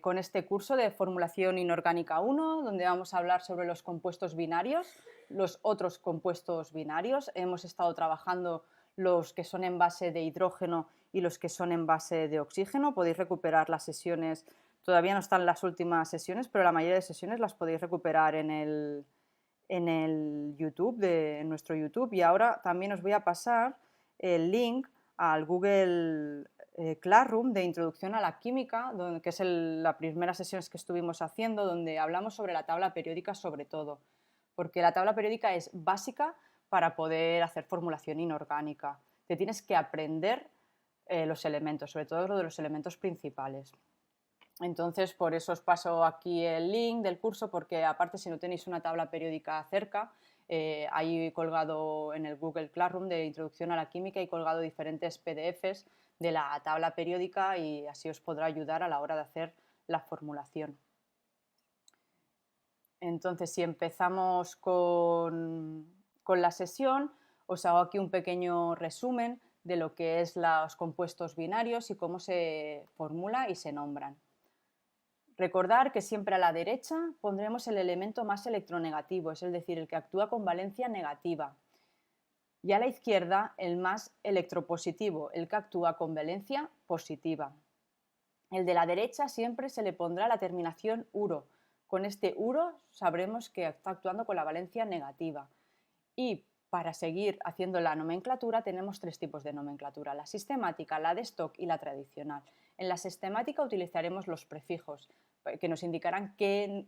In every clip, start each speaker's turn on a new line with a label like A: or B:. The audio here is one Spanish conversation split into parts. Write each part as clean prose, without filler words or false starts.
A: con este curso de Formulación Inorgánica 1, donde vamos a hablar sobre los compuestos binarios, los otros compuestos binarios. Hemos estado trabajando los que son en base de hidrógeno y los que son en base de oxígeno. Podéis recuperar las sesiones, todavía no están las últimas sesiones, pero la mayoría de sesiones las podéis recuperar en el YouTube, en nuestro YouTube. Y ahora también os voy a pasar el link al Google Classroom de Introducción a la Química, que es la primera sesión que estuvimos haciendo, donde hablamos sobre la tabla periódica sobre todo, porque la tabla periódica es básica para poder hacer formulación inorgánica. Te tienes que aprender los elementos, sobre todo lo de los elementos principales. Entonces, por eso os paso aquí el link del curso, porque aparte, si no tenéis una tabla periódica cerca, hay colgado en el Google Classroom de Introducción a la Química, hay colgado diferentes PDFs de la tabla periódica y así os podrá ayudar a la hora de hacer la formulación. Entonces, si empezamos con la sesión, os hago aquí un pequeño resumen de lo que es los compuestos binarios y cómo se formula y se nombran. Recordar que siempre a la derecha pondremos el elemento más electronegativo, es decir, el que actúa con valencia negativa. Y a la izquierda el más electropositivo, el que actúa con valencia positiva. El de la derecha siempre se le pondrá la terminación uro. Con este uro sabremos que está actuando con la valencia negativa. Y para seguir haciendo la nomenclatura tenemos tres tipos de nomenclatura, la sistemática, la de stock y la tradicional. En la sistemática utilizaremos los prefijos que nos indicarán qué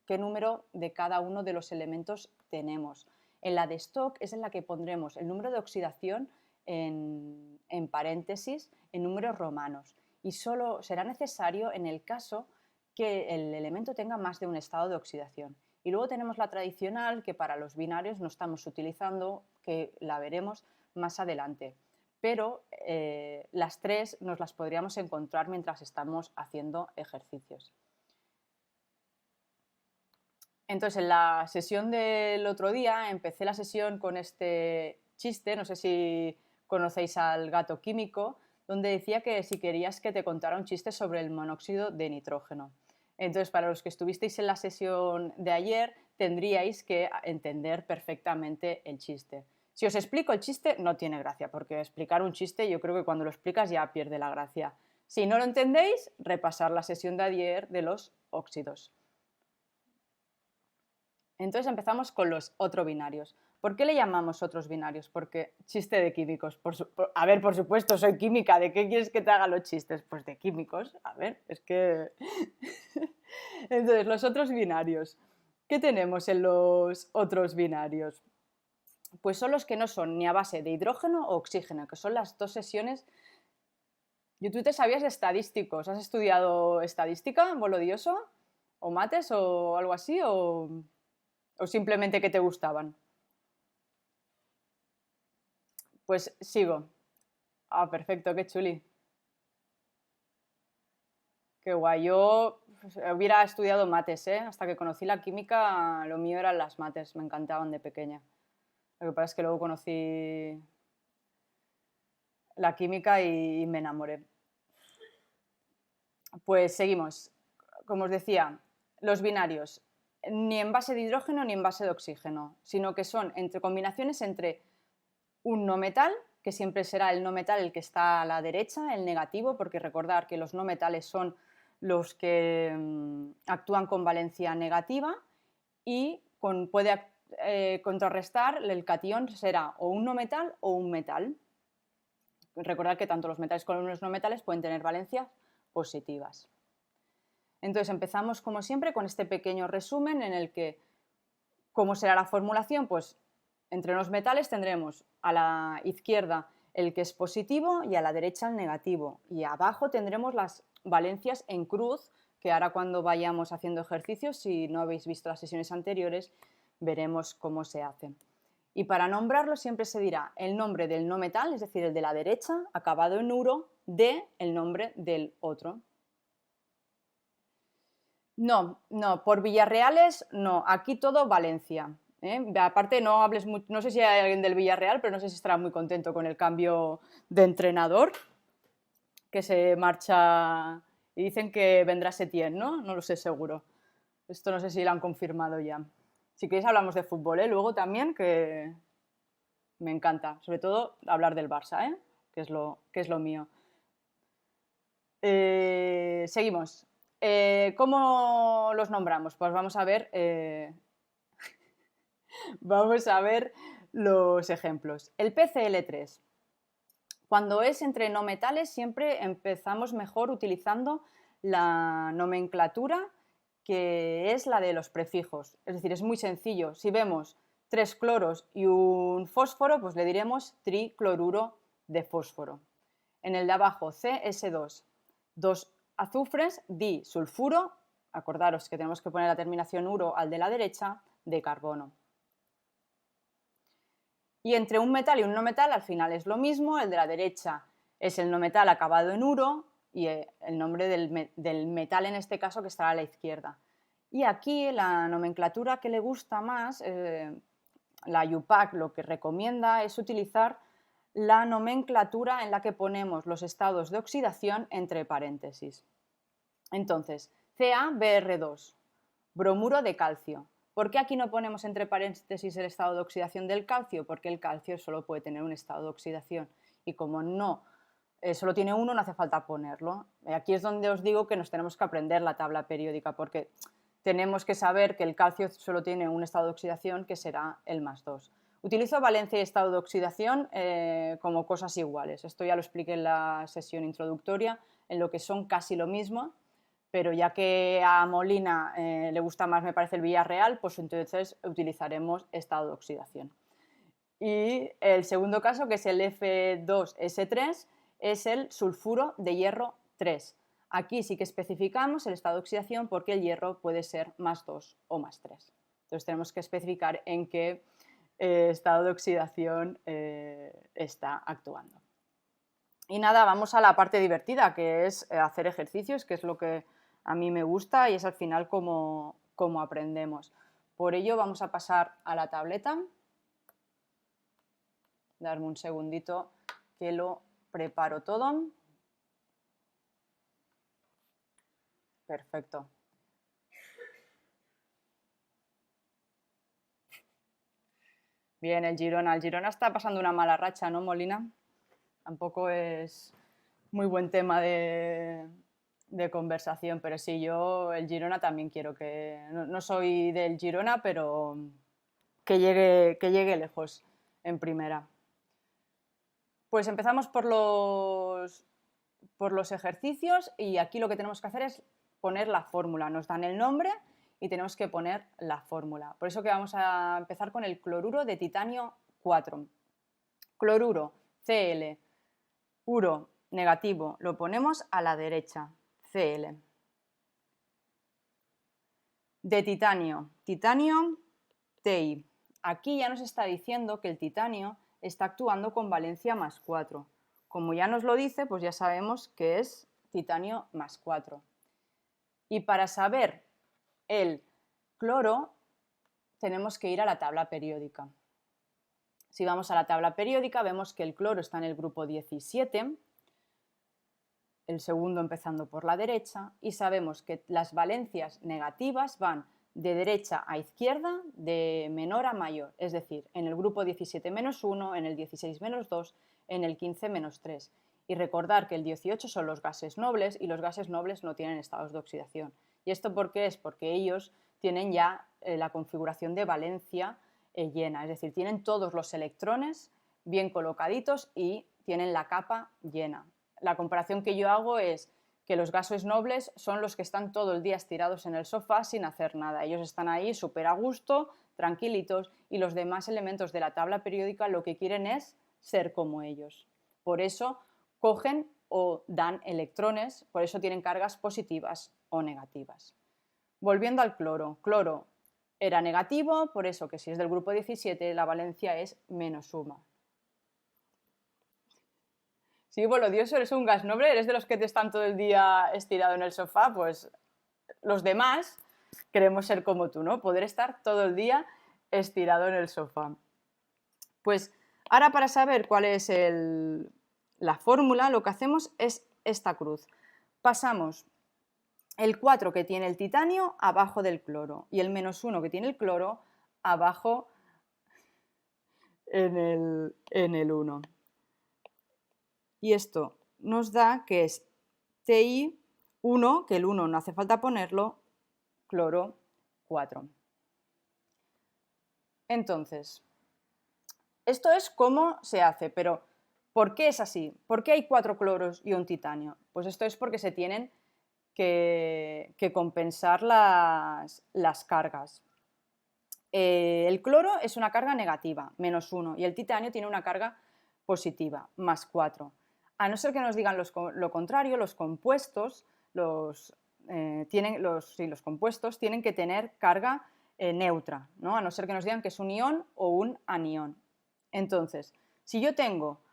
A: número de cada uno de los elementos tenemos. En la de stock es en la que pondremos el número de oxidación en paréntesis en números romanos y solo será necesario en el caso que el elemento tenga más de un estado de oxidación. Y luego tenemos la tradicional, que para los binarios no estamos utilizando, que la veremos más adelante. Pero las tres nos las podríamos encontrar mientras estamos haciendo ejercicios. Entonces, en la sesión del otro día empecé la sesión con este chiste, no sé si conocéis al gato químico, donde decía que si querías que te contara un chiste sobre el monóxido de nitrógeno. Entonces, para los que estuvisteis en la sesión de ayer, tendríais que entender perfectamente el chiste. Si os explico el chiste, no tiene gracia, porque explicar un chiste yo creo que cuando lo explicas ya pierde la gracia. Si no lo entendéis, repasar la sesión de ayer de los óxidos. Entonces empezamos con los otro binarios. ¿Por qué le llamamos otros binarios? Porque chiste de químicos. A ver, por supuesto, soy química. ¿De qué quieres que te haga los chistes? Pues de químicos. A ver, es que... Entonces, los otros binarios. ¿Qué tenemos en los otros binarios? Pues son los que no son ni a base de hidrógeno o oxígeno, que son las dos sesiones. ¿Tú te sabías de estadísticos? ¿Has estudiado estadística, bolodioso? ¿O mates o algo así? ¿O simplemente que te gustaban? Pues sigo. Ah, perfecto, qué chuli. Qué guay. Yo hubiera estudiado mates, hasta que conocí la química, lo mío eran las mates, me encantaban de pequeña. Lo que pasa es que luego conocí la química y me enamoré. Pues seguimos. Como os decía, los binarios, ni en base de hidrógeno ni en base de oxígeno, sino que son combinaciones entre un no metal, que siempre será el no metal el que está a la derecha, el negativo, porque recordar que los no metales son los que actúan con valencia negativa y puede contrarrestar, el catión será o un no metal o un metal. Recordar que tanto los metales como los no metales pueden tener valencias positivas. Entonces empezamos como siempre con este pequeño resumen en el que, ¿cómo será la formulación? Pues entre los metales tendremos a la izquierda el que es positivo y a la derecha el negativo. Y abajo tendremos las valencias en cruz, que ahora cuando vayamos haciendo ejercicios, si no habéis visto las sesiones anteriores, veremos cómo se hace. Y para nombrarlo siempre se dirá el nombre del no metal, es decir, el de la derecha, acabado en uro, de el nombre del otro. No, por Villarreales no, aquí todo Valencia. Aparte no hables mucho, no sé si hay alguien del Villarreal, pero no sé si estará muy contento con el cambio de entrenador, que se marcha Y dicen que vendrá Setién, ¿no? No lo sé seguro. Esto no sé si lo han confirmado ya. Si queréis hablamos de fútbol, ¿eh? Luego también, que me encanta. Sobre todo hablar del Barça, ¿eh? Que es lo mío. Seguimos. ¿Cómo los nombramos? Pues vamos a ver, vamos a ver los ejemplos. El PCl3. Cuando es entre no metales siempre empezamos mejor utilizando la nomenclatura que es la de los prefijos. Es decir, es muy sencillo. Si vemos 3 cloros y un fósforo, pues le diremos tricloruro de fósforo. En el de abajo, CS2, 2 azufres, disulfuro, acordaros que tenemos que poner la terminación uro al de la derecha, de carbono. Y entre un metal y un no metal al final es lo mismo, el de la derecha es el no metal acabado en uro y el nombre del metal en este caso que estará a la izquierda. Y aquí la nomenclatura que le gusta más, la IUPAC lo que recomienda es utilizar la nomenclatura en la que ponemos los estados de oxidación entre paréntesis. Entonces, CaBr2, bromuro de calcio. ¿Por qué aquí no ponemos entre paréntesis el estado de oxidación del calcio? Porque el calcio solo puede tener un estado de oxidación y como no solo tiene uno, no hace falta ponerlo. Aquí es donde os digo que nos tenemos que aprender la tabla periódica porque tenemos que saber que el calcio solo tiene un estado de oxidación que será el +2. Utilizo valencia y estado de oxidación como cosas iguales. Esto ya lo expliqué en la sesión introductoria, en lo que son casi lo mismo, pero ya que a Molina le gusta más, me parece, el Villarreal, pues entonces utilizaremos estado de oxidación. Y el segundo caso, que es el F2S3, es el sulfuro de hierro 3. Aquí sí que especificamos el estado de oxidación porque el hierro puede ser +2 o +3. Entonces tenemos que especificar en qué estado de oxidación está actuando. Y nada, vamos a la parte divertida, que es hacer ejercicios, que es lo que a mí me gusta y es al final como aprendemos. Por ello vamos a pasar a la tableta. Darme un segundito que lo preparo todo. Perfecto. Bien, el Girona. El Girona está pasando una mala racha, ¿no, Molina? Tampoco es muy buen tema de conversación, pero sí, yo el Girona también quiero que... No soy del Girona, pero que llegue lejos en primera. Pues empezamos por los ejercicios y aquí lo que tenemos que hacer es poner la fórmula. Nos dan el nombre y tenemos que poner la fórmula. Por eso que vamos a empezar con el cloruro de titanio 4. Cloruro, Cl. Uro, negativo, lo ponemos a la derecha, Cl. De titanio, titanio, Ti. Aquí ya nos está diciendo que el titanio está actuando con valencia +4. Como ya nos lo dice, pues ya sabemos que es titanio +4. Y para saber el cloro, tenemos que ir a la tabla periódica. Si vamos a la tabla periódica, vemos que el cloro está en el grupo 17, el segundo empezando por la derecha, y sabemos que las valencias negativas van de derecha a izquierda, de menor a mayor, es decir, en el grupo 17-1, en el 16-2, en el 15-3. Y recordar que el 18 son los gases nobles y los gases nobles no tienen estados de oxidación. ¿Y esto por qué es? Porque ellos tienen ya la configuración de valencia llena, es decir, tienen todos los electrones bien colocaditos y tienen la capa llena. La comparación que yo hago es que los gases nobles son los que están todo el día estirados en el sofá sin hacer nada. Ellos están ahí súper a gusto, tranquilitos, y los demás elementos de la tabla periódica lo que quieren es ser como ellos. Por eso cogen o dan electrones, por eso tienen cargas positivas o negativas. Volviendo al cloro. Cloro era negativo, por eso que si es del grupo 17 la valencia es -1. Sí, bueno, Dios, eres un gas noble, eres de los que te están todo el día estirado en el sofá, pues los demás queremos ser como tú, ¿no? Poder estar todo el día estirado en el sofá. Pues ahora para saber cuál es la fórmula, lo que hacemos es esta cruz. Pasamos el 4 que tiene el titanio abajo del cloro y el -1 que tiene el cloro abajo en el 1. Y esto nos da que es Ti1, que el 1 no hace falta ponerlo, cloro 4. Entonces, esto es cómo se hace, pero ¿por qué es así? ¿Por qué hay 4 cloros y un titanio? Pues esto es porque se tienen que compensar las cargas. El cloro es una carga negativa, -1, y el titanio tiene una carga positiva, +4. A no ser que nos digan lo contrario, los compuestos, compuestos tienen que tener carga neutra, ¿no? A no ser que nos digan que es un ión o un anión. Entonces, si yo tengo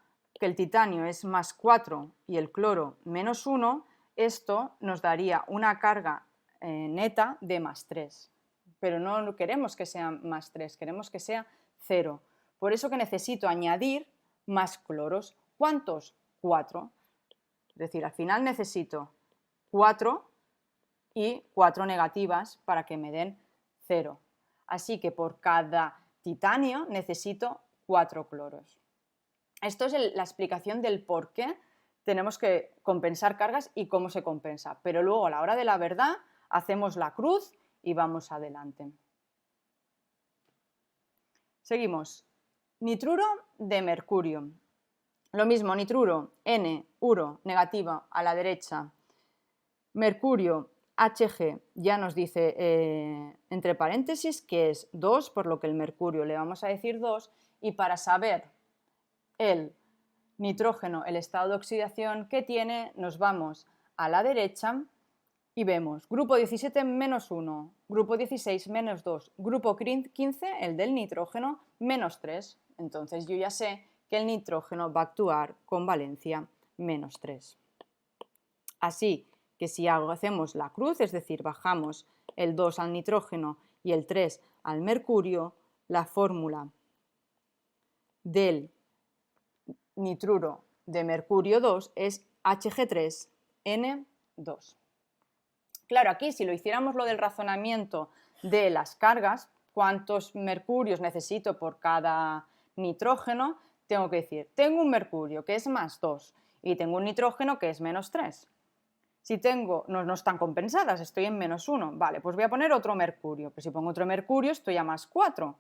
A: que el titanio es +4 y el cloro -1, esto nos daría una carga neta de +3. Pero no queremos que sea +3, queremos que sea 0. Por eso que necesito añadir más cloros. ¿Cuántos? 4. Es decir, al final necesito 4 y 4 negativas para que me den 0. Así que por cada titanio necesito 4 cloros. Esto es la explicación del por qué tenemos que compensar cargas y cómo se compensa. Pero luego, a la hora de la verdad, hacemos la cruz y vamos adelante. Seguimos. Nitruro de mercurio. Lo mismo, nitruro, N, uro, negativa, a la derecha. Mercurio, Hg, ya nos dice entre paréntesis que es 2, por lo que el mercurio le vamos a decir 2. Y para saber el nitrógeno, el estado de oxidación que tiene, nos vamos a la derecha y vemos grupo 17 -1, grupo 16 -2, grupo 15, el del nitrógeno, -3. Entonces yo ya sé que el nitrógeno va a actuar con valencia -3. Así que si hacemos la cruz, es decir, bajamos el 2 al nitrógeno y el 3 al mercurio, la fórmula del nitruro de mercurio 2 es Hg3N2. Claro, aquí si lo hiciéramos lo del razonamiento de las cargas, cuántos mercurios necesito por cada nitrógeno, tengo que decir, tengo un mercurio que es +2 y tengo un nitrógeno que es -3. Si tengo, no están compensadas, estoy en -1, vale, pues voy a poner otro mercurio, pero si pongo otro mercurio estoy a +4,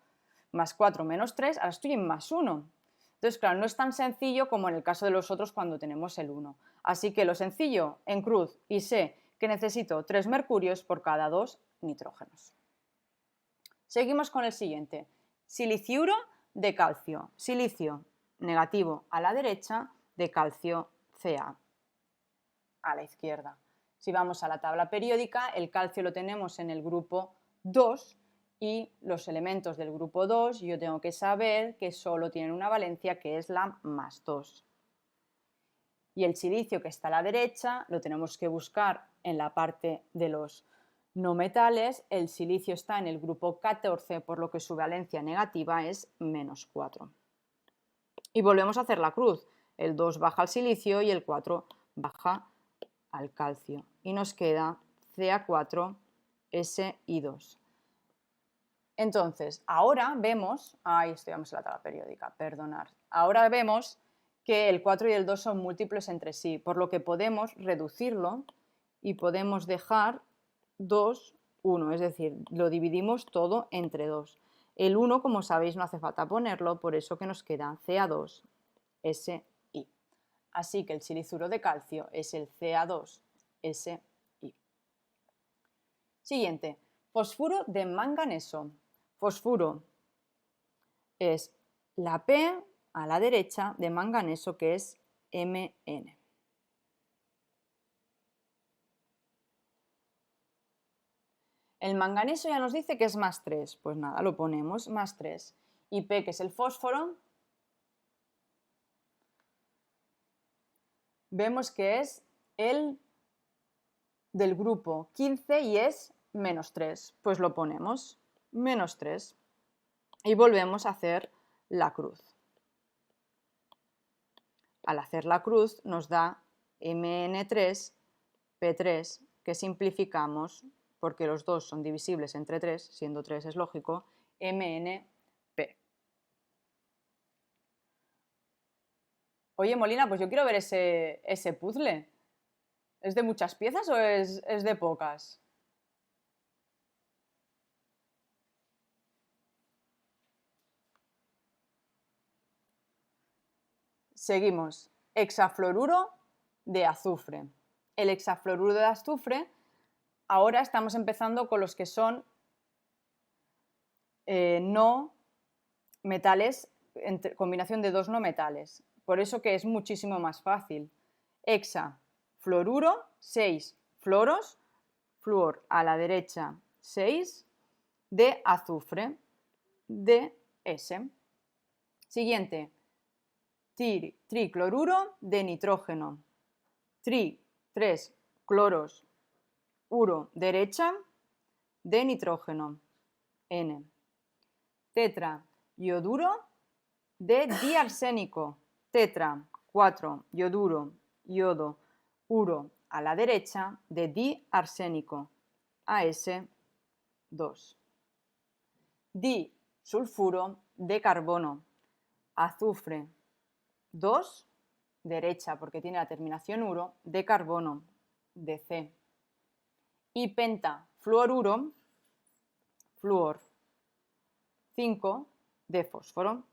A: +4 -3, ahora estoy en +1. Entonces, claro, no es tan sencillo como en el caso de los otros cuando tenemos el 1. Así que lo sencillo en cruz, y sé que necesito 3 mercurios por cada 2 nitrógenos. Seguimos con el siguiente. Siliciuro de calcio. Silicio negativo a la derecha, de calcio Ca a la izquierda. Si vamos a la tabla periódica, el calcio lo tenemos en el grupo 2 y los elementos del grupo 2 yo tengo que saber que solo tienen una valencia que es la +2. Y el silicio que está a la derecha lo tenemos que buscar en la parte de los no metales. El silicio está en el grupo 14, por lo que su valencia negativa es -4. Y volvemos a hacer la cruz. El 2 baja al silicio y el 4 baja al calcio. Y nos queda Ca4SI2. Entonces, ahora vemos, vamos a la tabla periódica, perdonad. Ahora vemos que el 4 y el 2 son múltiplos entre sí, por lo que podemos reducirlo y podemos dejar 2, 1, es decir, lo dividimos todo entre 2. El 1, como sabéis, no hace falta ponerlo, por eso que nos queda Ca2SI. Así que el silicuro de calcio es el Ca2SI. Siguiente, fosfuro de manganeso. Fosfuro es la P a la derecha de manganeso, que es Mn. El manganeso ya nos dice que es +3, pues nada, lo ponemos +3. Y P, que es el fósforo, vemos que es el del grupo 15 y es -3, pues lo ponemos -3 y volvemos a hacer la cruz. Al hacer la cruz nos da Mn3P3, que simplificamos, porque los dos son divisibles entre 3, siendo 3 es lógico, MnP. Oye, Molina, pues yo quiero ver ese puzzle. ¿Es de muchas piezas o es de pocas? Seguimos. Hexafluoruro de azufre. El hexafluoruro de azufre, ahora estamos empezando con los que son no metales, combinación de dos no metales. Por eso que es muchísimo más fácil. Hexafluoruro, 6 fluoros, flúor a la derecha 6, de azufre, DS. Siguiente, tricloruro de nitrógeno, 3 cloros, uro derecha, de nitrógeno, N. Tetraioduro de diarsénico, tetra, 4, ioduro, iodo, uro a la derecha, de diarsénico, AS2. Disulfuro de carbono, azufre, 2, derecha porque tiene la terminación uro, de carbono, DC. Y pentafluoruro, flúor, 5, de fósforo,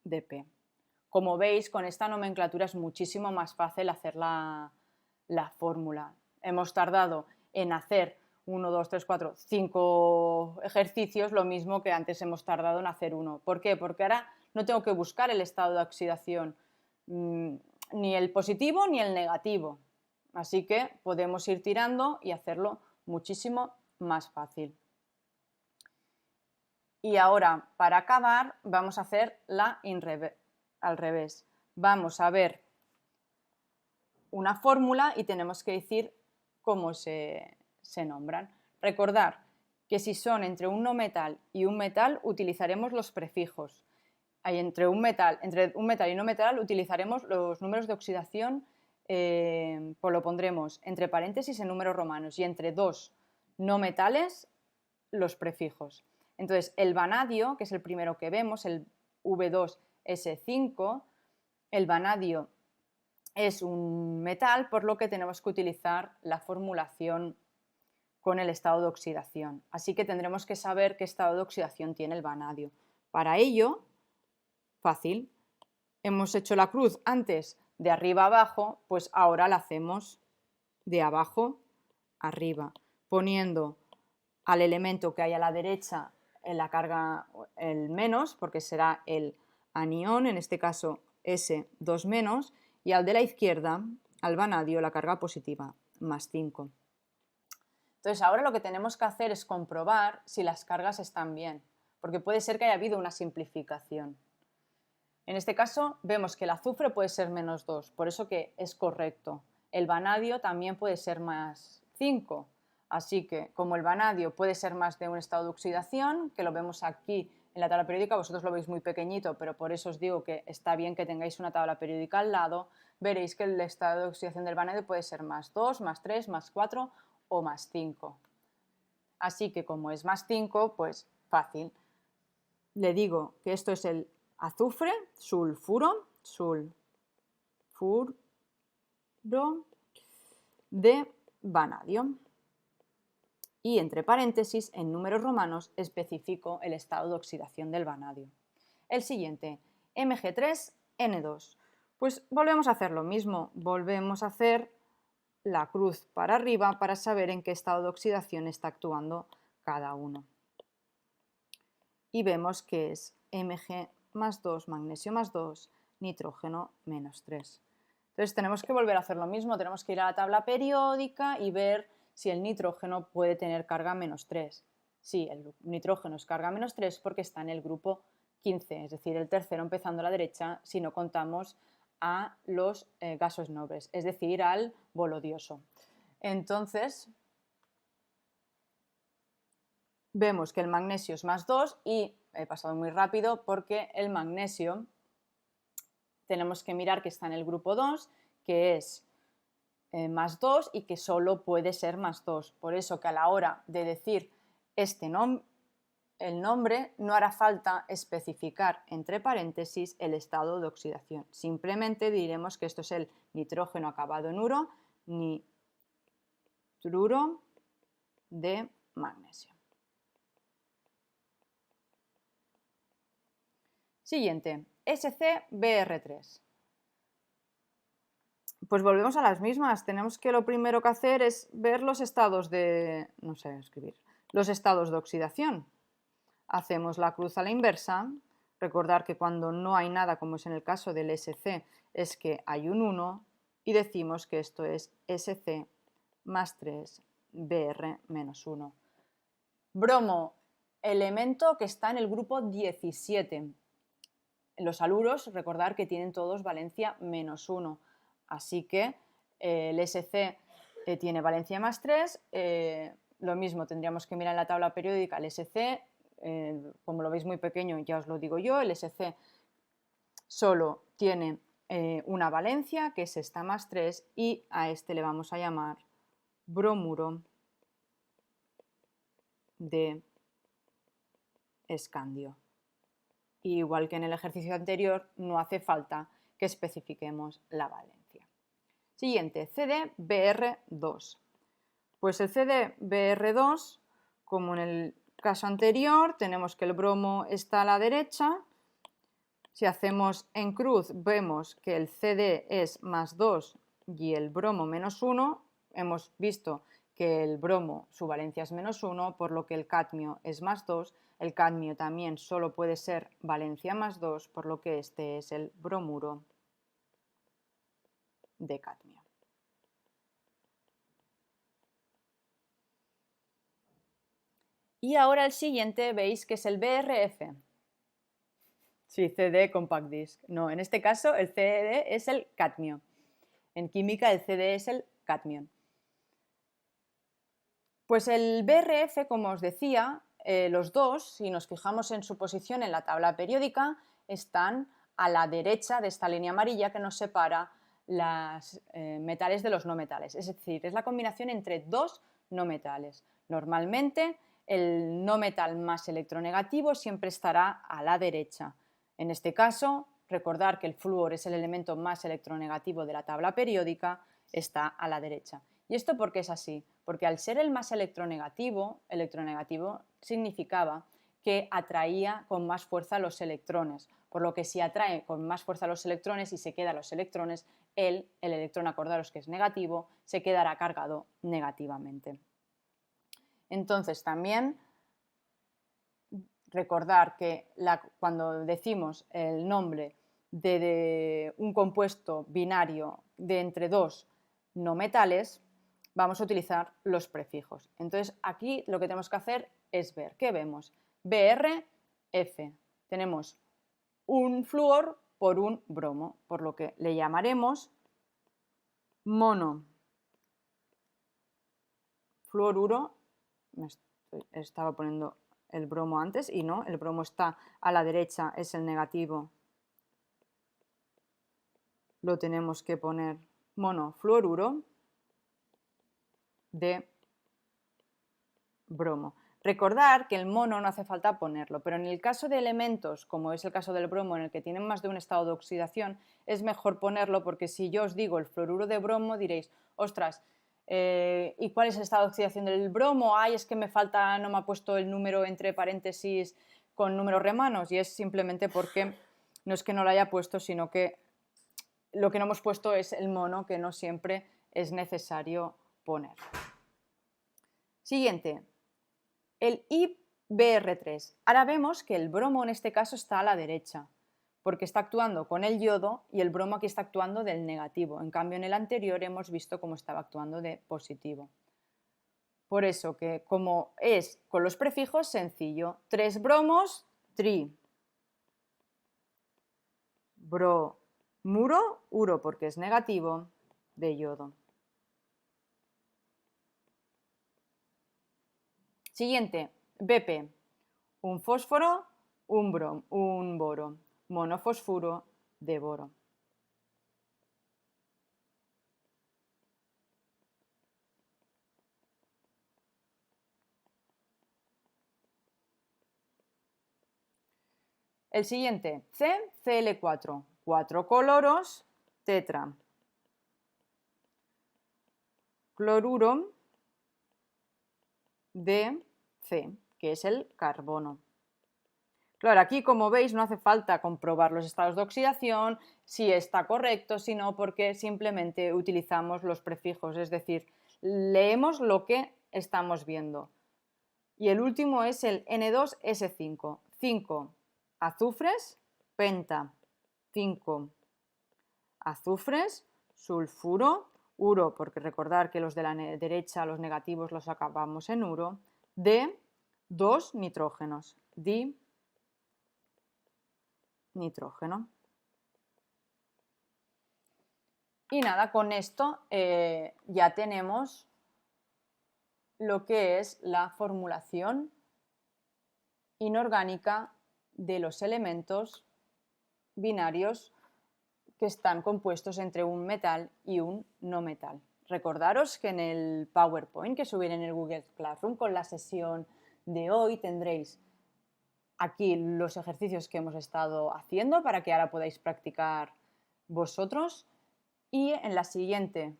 A: DP. Como veis, con esta nomenclatura es muchísimo más fácil hacer la fórmula. Hemos tardado en hacer 1, 2, 3, 4, 5 ejercicios, lo mismo que antes hemos tardado en hacer uno. ¿Por qué? Porque ahora no tengo que buscar el estado de oxidación, ni el positivo ni el negativo. Así que podemos ir tirando y hacerlo muchísimo más fácil. Y ahora, para acabar, vamos a hacer al revés. Vamos a ver una fórmula y tenemos que decir cómo se nombran. Recordar que si son entre un no metal y un metal utilizaremos los prefijos. Entre un metal y no metal utilizaremos los números de oxidación, pues lo pondremos entre paréntesis en números romanos, y entre dos no metales los prefijos. Entonces, el vanadio, que es el primero que vemos, el V2S5, el vanadio es un metal, por lo que tenemos que utilizar la formulación con el estado de oxidación. Así que tendremos que saber qué estado de oxidación tiene el vanadio. Para ello, fácil, hemos hecho la cruz antes de arriba a abajo, pues ahora la hacemos de abajo a arriba, poniendo al elemento que hay a la derecha en la carga el menos, porque será el anión, en este caso S2 menos, y al de la izquierda, al vanadio, la carga positiva, más 5. Entonces ahora lo que tenemos que hacer es comprobar si las cargas están bien, porque puede ser que haya habido una simplificación. En este caso vemos que el azufre puede ser menos 2, por eso que es correcto. El vanadio también puede ser más 5, así que como el vanadio puede ser más de un estado de oxidación, que lo vemos aquí en la tabla periódica, vosotros lo veis muy pequeñito, pero por eso os digo que está bien que tengáis una tabla periódica al lado, veréis que el estado de oxidación del vanadio puede ser más 2, más 3, más 4 o más 5. Así que como es más 5, pues fácil. Le digo que esto es el azufre, sulfuro de vanadio. Y entre paréntesis, en números romanos, especifico el estado de oxidación del vanadio. El siguiente, Mg3N2. Pues volvemos a hacer lo mismo, volvemos a hacer la cruz para arriba para saber en qué estado de oxidación está actuando cada uno. Y vemos que es Mg más 2, magnesio más 2, nitrógeno menos 3. Entonces tenemos que volver a hacer lo mismo, tenemos que ir a la tabla periódica y ver si el nitrógeno puede tener carga menos 3. Sí, el nitrógeno es carga menos 3 porque está en el grupo 15, es decir, el tercero empezando a la derecha si no contamos a los gases nobles, es decir, al bolodioso. Entonces, vemos que el magnesio es más 2 y he pasado muy rápido porque el magnesio tenemos que mirar que está en el grupo 2, que es más 2 y que solo puede ser más 2. Por eso que a la hora de decir el nombre no hará falta especificar entre paréntesis el estado de oxidación. Simplemente diremos que esto es el nitrógeno acabado en uro, nitruro de magnesio. Siguiente, SCBr3. Pues volvemos a las mismas. Tenemos que lo primero que hacer es ver los estados de, no sé escribir, los estados de oxidación. Hacemos la cruz a la inversa. Recordar que cuando no hay nada, como es en el caso del SC, es que hay un 1 y decimos que esto es SC más 3 Br menos 1. Bromo, elemento que está en el grupo 17. Los haluros, recordar que tienen todos valencia menos 1. Así que el SC tiene valencia más 3. Lo mismo tendríamos que mirar en la tabla periódica el SC. Como lo veis muy pequeño, ya os lo digo yo, el SC solo tiene una valencia, que es esta más 3, y a este le vamos a llamar bromuro de escandio. Y igual que en el ejercicio anterior, no hace falta que especifiquemos la valencia. Siguiente, CdBr2. Pues el CdBr2, como en el caso anterior, tenemos que el bromo está a la derecha. Si hacemos en cruz, vemos que el Cd es más 2 y el bromo menos 1. Hemos visto que el bromo, su valencia es menos 1, por lo que el cadmio es más 2. El cadmio también solo puede ser valencia más 2, por lo que este es el bromuro de cadmio. Y ahora el siguiente veis que es el BRF. Sí, CD Compact Disc. No, en este caso el CD es el cadmio. En química el CD es el cadmio. Pues el BRF, como os decía, los dos, si nos fijamos en su posición en la tabla periódica, están a la derecha de esta línea amarilla que nos separa los metales de los no metales. Es decir, es la combinación entre dos no metales. Normalmente el no metal más electronegativo siempre estará a la derecha. En este caso, recordar que el flúor es el elemento más electronegativo de la tabla periódica, está a la derecha. ¿Y esto por qué es así? Porque al ser el más electronegativo significaba que atraía con más fuerza los electrones, por lo que si atrae con más fuerza los electrones y se quedan los electrones, el electrón, acordaros que es negativo, se quedará cargado negativamente. Entonces también recordar que cuando decimos el nombre de un compuesto binario de entre dos no metales, vamos a utilizar los prefijos. Entonces aquí lo que tenemos que hacer es ver. ¿Qué vemos? BRF. Tenemos un flúor por un bromo, por lo que le llamaremos monofluoruro. Estaba poniendo el bromo antes y no, el bromo está a la derecha, es el negativo. Lo tenemos que poner monofluoruro de bromo. Recordar que el mono no hace falta ponerlo, pero en el caso de elementos, como es el caso del bromo, en el que tienen más de un estado de oxidación, es mejor ponerlo porque si yo os digo el fluoruro de bromo diréis, ostras, ¿y cuál es el estado de oxidación del bromo? Ay, es que me falta, no me ha puesto el número entre paréntesis con números romanos, y es simplemente porque no es que no lo haya puesto, sino que lo que no hemos puesto es el mono, que no siempre es necesario poner. Siguiente, el IBr3. Ahora vemos que el bromo en este caso está a la derecha, porque está actuando con el yodo y el bromo aquí está actuando del negativo. En cambio, en el anterior hemos visto cómo estaba actuando de positivo. Por eso que, como es con los prefijos, sencillo. 3 bromos, tri. Bromuro, uro porque es negativo, de yodo. Siguiente, BP. Un fósforo, un boro. Monofosfuro de boro. El siguiente, CCl4, 4 coloros, tetra, cloruro de C, que es el carbono. Claro, aquí como veis no hace falta comprobar los estados de oxidación, si está correcto, sino porque simplemente utilizamos los prefijos, es decir, leemos lo que estamos viendo. Y el último es el N2S5, 5 azufres, penta, 5 azufres, sulfuro, uro, porque recordar que los de la derecha, los negativos, los acabamos en uro, de 2 nitrógenos, dinitrógeno. Y nada, con esto ya tenemos lo que es la formulación inorgánica de los elementos binarios que están compuestos entre un metal y un no metal. Recordaros que en el PowerPoint que subiré en el Google Classroom con la sesión de hoy tendréis aquí los ejercicios que hemos estado haciendo para que ahora podáis practicar vosotros, y en la siguiente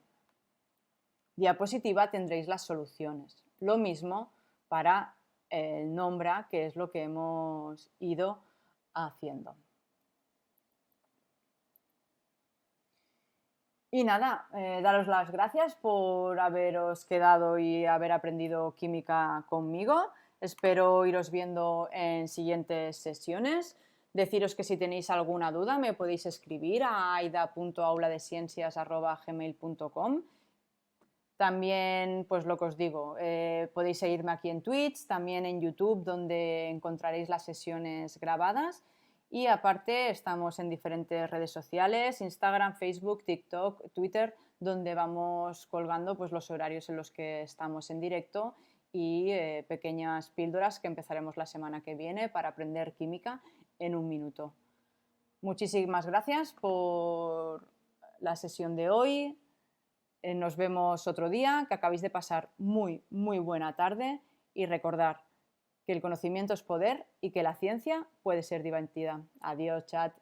A: diapositiva tendréis las soluciones. Lo mismo para el Nombra, que es lo que hemos ido haciendo. Y nada, daros las gracias por haberos quedado y haber aprendido química conmigo. Espero iros viendo en siguientes sesiones. Deciros que si tenéis alguna duda me podéis escribir a aida.auladeciencias@gmail.com. También, pues lo que os digo, podéis seguirme aquí en Twitch, también en YouTube, donde encontraréis las sesiones grabadas. Y aparte estamos en diferentes redes sociales, Instagram, Facebook, TikTok, Twitter, donde vamos colgando pues, los horarios en los que estamos en directo y pequeñas píldoras que empezaremos la semana que viene para aprender química en un minuto. Muchísimas gracias por la sesión de hoy. Nos vemos otro día, que acabéis de pasar muy buena tarde y recordar que el conocimiento es poder y que la ciencia puede ser divertida. Adiós, chat.